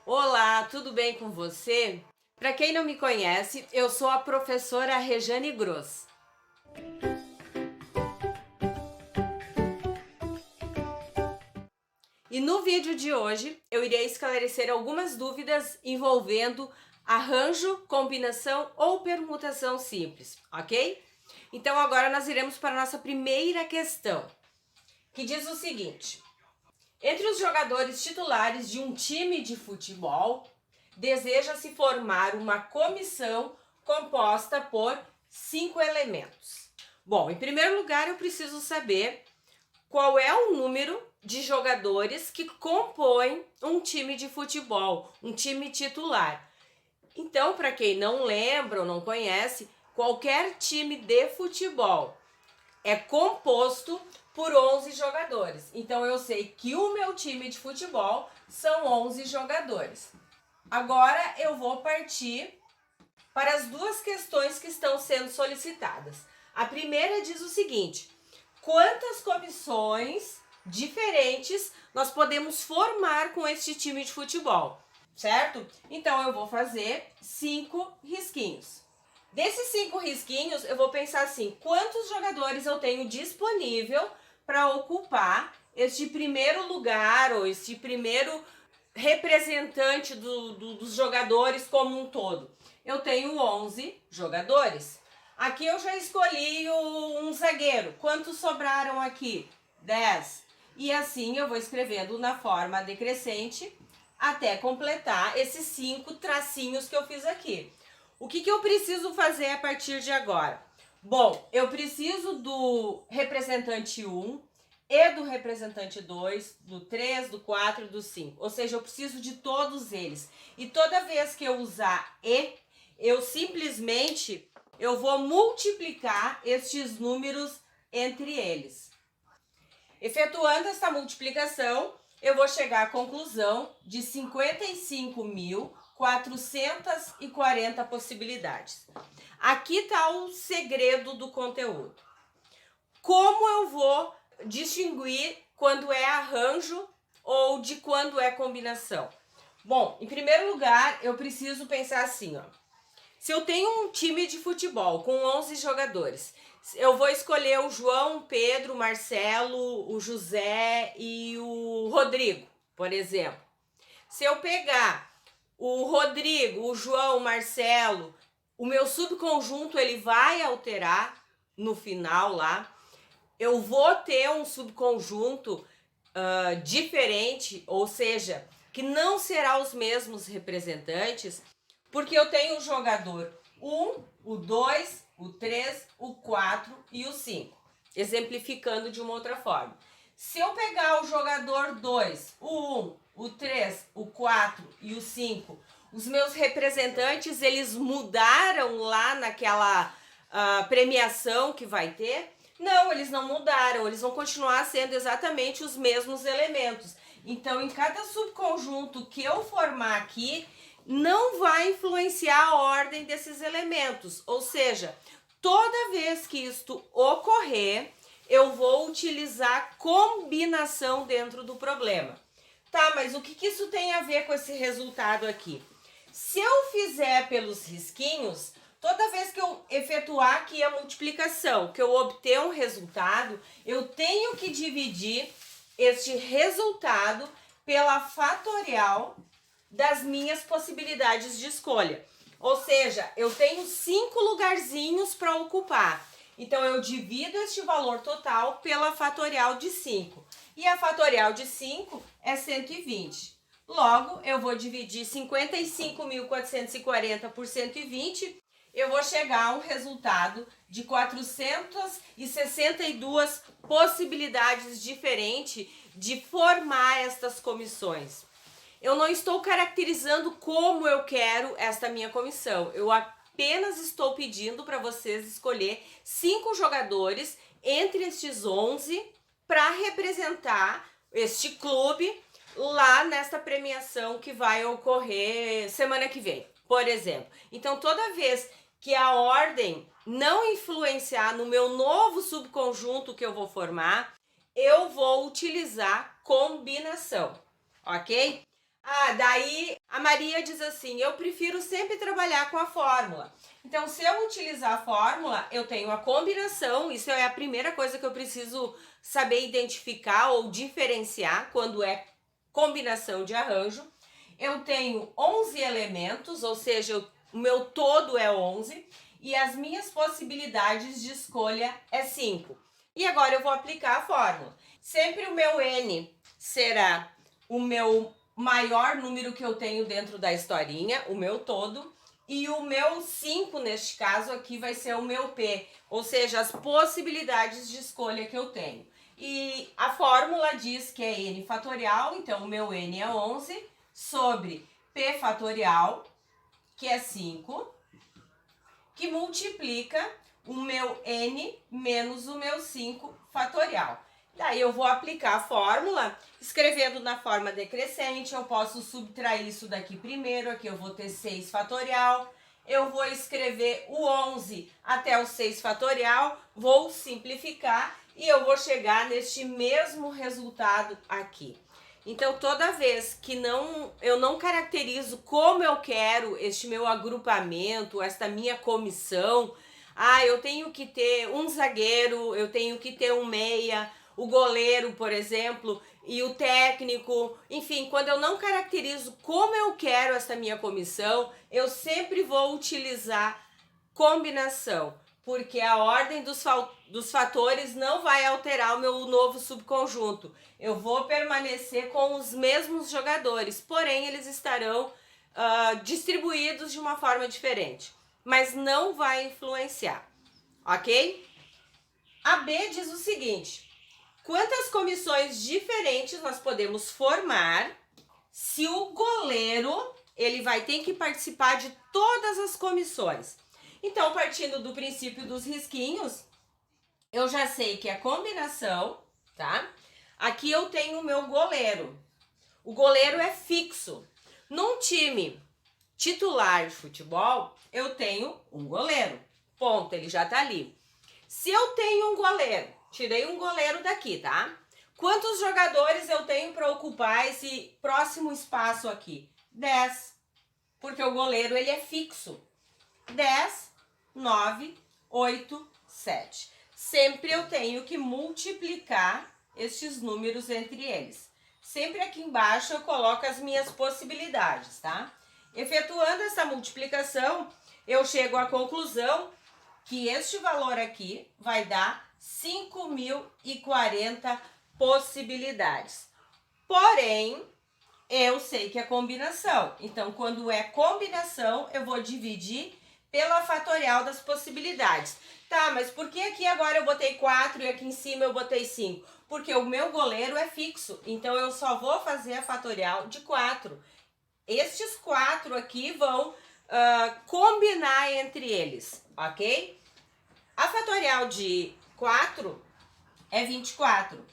Olá, tudo bem com você? Para quem não me conhece, eu sou a professora Rejane Gross. E no vídeo de hoje eu irei esclarecer algumas dúvidas envolvendo arranjo, combinação ou permutação simples, ok? Então agora nós iremos para a nossa primeira questão, que diz o seguinte: entre os jogadores titulares de um time de futebol, deseja-se formar uma comissão composta por 5 elementos. Bom, em primeiro lugar, eu preciso saber qual é o número de jogadores que compõem um time de futebol, um time titular. Então, para quem não lembra ou não conhece, qualquer time de futebol é composto por 11 jogadores. Então eu sei que o meu time de futebol são 11 jogadores. Agora eu vou partir para as duas questões que estão sendo solicitadas. A primeira diz o seguinte: quantas comissões diferentes nós podemos formar com este time de futebol, certo? Então eu vou fazer 5 risquinhos. Desses 5 risquinhos, eu vou pensar assim: quantos jogadores eu tenho disponível para ocupar este primeiro lugar ou este primeiro representante dos jogadores como um todo? Eu tenho 11 jogadores. Aqui eu já escolhi um zagueiro. Quantos sobraram aqui? 10. E assim eu vou escrevendo na forma decrescente até completar esses 5 tracinhos que eu fiz aqui. O que eu preciso fazer a partir de agora? Bom, eu preciso do representante 1 e do representante 2, do 3, do 4 e do 5. Ou seja, eu preciso de todos eles. E toda vez que eu usar e, eu simplesmente vou multiplicar estes números entre eles. Efetuando essa multiplicação, eu vou chegar à conclusão de 55.440 possibilidades. Aqui está o segredo do conteúdo. Como eu vou distinguir quando é arranjo ou de quando é combinação? Bom, em primeiro lugar, eu preciso pensar assim, ó. Se eu tenho um time de futebol com 11 jogadores, eu vou escolher o João, o Pedro, o Marcelo, o José e o Rodrigo, por exemplo. Se eu pegar o Rodrigo, o João, o Marcelo, o meu subconjunto ele vai alterar no final lá. Eu vou ter um subconjunto diferente, ou seja, que não será os mesmos representantes, porque eu tenho o jogador 1, o 2, o 3, o 4 e o 5. Exemplificando de uma outra forma. Se eu pegar o jogador 2, o 1, o 3, o 4 e o 5, os meus representantes, eles mudaram lá naquela premiação que vai ter? Não, eles não mudaram, eles vão continuar sendo exatamente os mesmos elementos. Então, em cada subconjunto que eu formar aqui, não vai influenciar a ordem desses elementos. Ou seja, toda vez que isto ocorrer, eu vou utilizar combinação dentro do problema. Tá, mas o que isso tem a ver com esse resultado aqui? Se eu fizer pelos risquinhos, toda vez que eu efetuar aqui a multiplicação, que eu obter um resultado, eu tenho que dividir este resultado pela fatorial das minhas possibilidades de escolha. Ou seja, eu tenho 5 lugarzinhos para ocupar. Então, eu divido este valor total pela fatorial de 5. E a fatorial de 5 é 120. Logo, eu vou dividir 55.440 por 120, eu vou chegar a um resultado de 462 possibilidades diferentes de formar estas comissões. Eu não estou caracterizando como eu quero esta minha comissão. Eu apenas estou pedindo para vocês escolher 5 jogadores entre estes 11 para representar este clube lá nesta premiação que vai ocorrer semana que vem, por exemplo. Então, toda vez que a ordem não influenciar no meu novo subconjunto que eu vou formar, eu vou utilizar combinação, ok? Daí a Maria diz assim, eu prefiro sempre trabalhar com a fórmula. Então, se eu utilizar a fórmula, eu tenho a combinação, isso é a primeira coisa que eu preciso saber identificar ou diferenciar quando é combinação de arranjo. Eu tenho 11 elementos, ou seja, o meu todo é 11 e as minhas possibilidades de escolha é 5. E agora eu vou aplicar a fórmula. Sempre o meu N será o meu maior número que eu tenho dentro da historinha, o meu todo, e o meu 5, neste caso aqui, vai ser o meu P, ou seja, as possibilidades de escolha que eu tenho. E a fórmula diz que é N fatorial, então o meu N é 11, sobre P fatorial, que é 5, que multiplica o meu N menos o meu 5 fatorial. Daí eu vou aplicar a fórmula, escrevendo na forma decrescente, eu posso subtrair isso daqui primeiro, aqui eu vou ter 6 fatorial, eu vou escrever o 11 até o 6 fatorial, vou simplificar e eu vou chegar neste mesmo resultado aqui. Então, toda vez que eu não caracterizo como eu quero este meu agrupamento, esta minha comissão, eu tenho que ter um zagueiro, eu tenho que ter um meia, o goleiro, por exemplo, e o técnico, enfim, quando eu não caracterizo como eu quero essa minha comissão, eu sempre vou utilizar combinação, porque a ordem dos fatores não vai alterar o meu novo subconjunto. Eu vou permanecer com os mesmos jogadores, porém eles estarão distribuídos de uma forma diferente, mas não vai influenciar, ok? A B diz o seguinte: quantas comissões diferentes nós podemos formar se o goleiro ele vai ter que participar de todas as comissões? Então, partindo do princípio dos risquinhos, eu já sei que é combinação, tá? Aqui eu tenho o meu goleiro. O goleiro é fixo. Num time titular de futebol, eu tenho um goleiro. Ponto, ele já tá ali. Se eu tenho um goleiro, tirei um goleiro daqui, tá? Quantos jogadores eu tenho para ocupar esse próximo espaço aqui? 10. Porque o goleiro ele é fixo. 10, 9, 8, 7. Sempre eu tenho que multiplicar estes números entre eles. Sempre aqui embaixo eu coloco as minhas possibilidades, tá? Efetuando essa multiplicação, eu chego à conclusão que este valor aqui vai dar 5.040 possibilidades. Porém, eu sei que é combinação. Então, quando é combinação, eu vou dividir pela fatorial das possibilidades. Tá, mas por que aqui agora eu botei 4 e aqui em cima eu botei 5? Porque o meu goleiro é fixo, então eu só vou fazer a fatorial de 4. Estes 4 aqui vão combinar entre eles, ok? A fatorial de 4 é 24.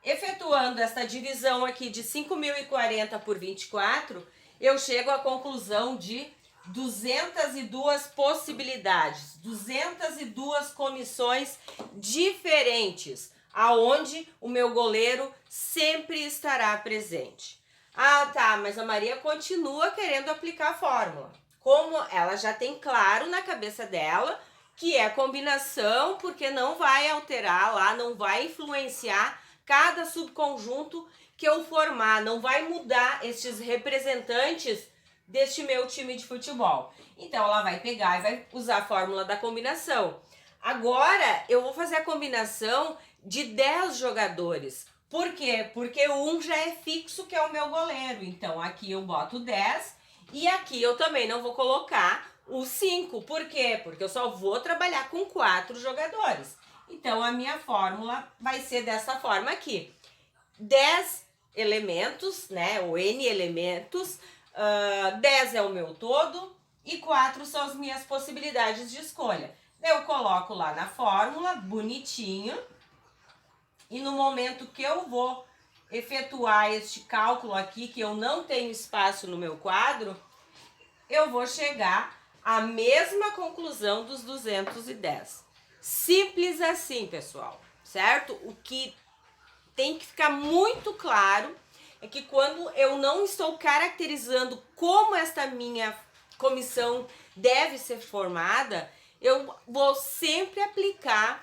Efetuando esta divisão aqui de 5.040 por 24, eu chego à conclusão de 202 possibilidades, 202 comissões diferentes, aonde o meu goleiro sempre estará presente. Tá, mas a Maria continua querendo aplicar a fórmula. Como ela já tem claro na cabeça dela que é combinação, porque não vai alterar lá, não vai influenciar cada subconjunto que eu formar, não vai mudar estes representantes deste meu time de futebol. Então, ela vai pegar e vai usar a fórmula da combinação. Agora, eu vou fazer a combinação de 10 jogadores. Por quê? Porque um já é fixo, que é o meu goleiro. Então, aqui eu boto 10 e aqui eu também não vou colocar o 5. Por quê? Porque eu só vou trabalhar com 4 jogadores. Então, a minha fórmula vai ser dessa forma aqui. 10 elementos, né? Ou N elementos. 10 é o meu todo e 4 são as minhas possibilidades de escolha. Eu coloco lá na fórmula, bonitinho, e no momento que eu vou efetuar este cálculo aqui, que eu não tenho espaço no meu quadro, eu vou chegar à mesma conclusão dos 210. Simples assim, pessoal, certo? O que tem que ficar muito claro é é que quando eu não estou caracterizando como esta minha comissão deve ser formada, eu vou sempre aplicar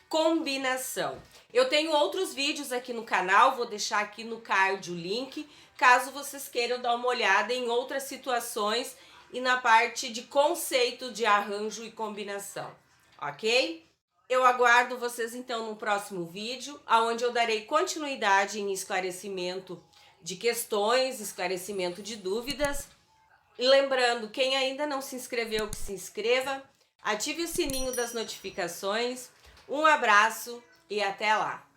combinação. Eu tenho outros vídeos aqui no canal, vou deixar aqui no card o link, caso vocês queiram dar uma olhada em outras situações e na parte de conceito de arranjo e combinação, ok? Eu aguardo vocês então no próximo vídeo, onde eu darei continuidade em esclarecimento de questões, esclarecimento de dúvidas. E lembrando, quem ainda não se inscreveu, que se inscreva, ative o sininho das notificações. Um abraço e até lá!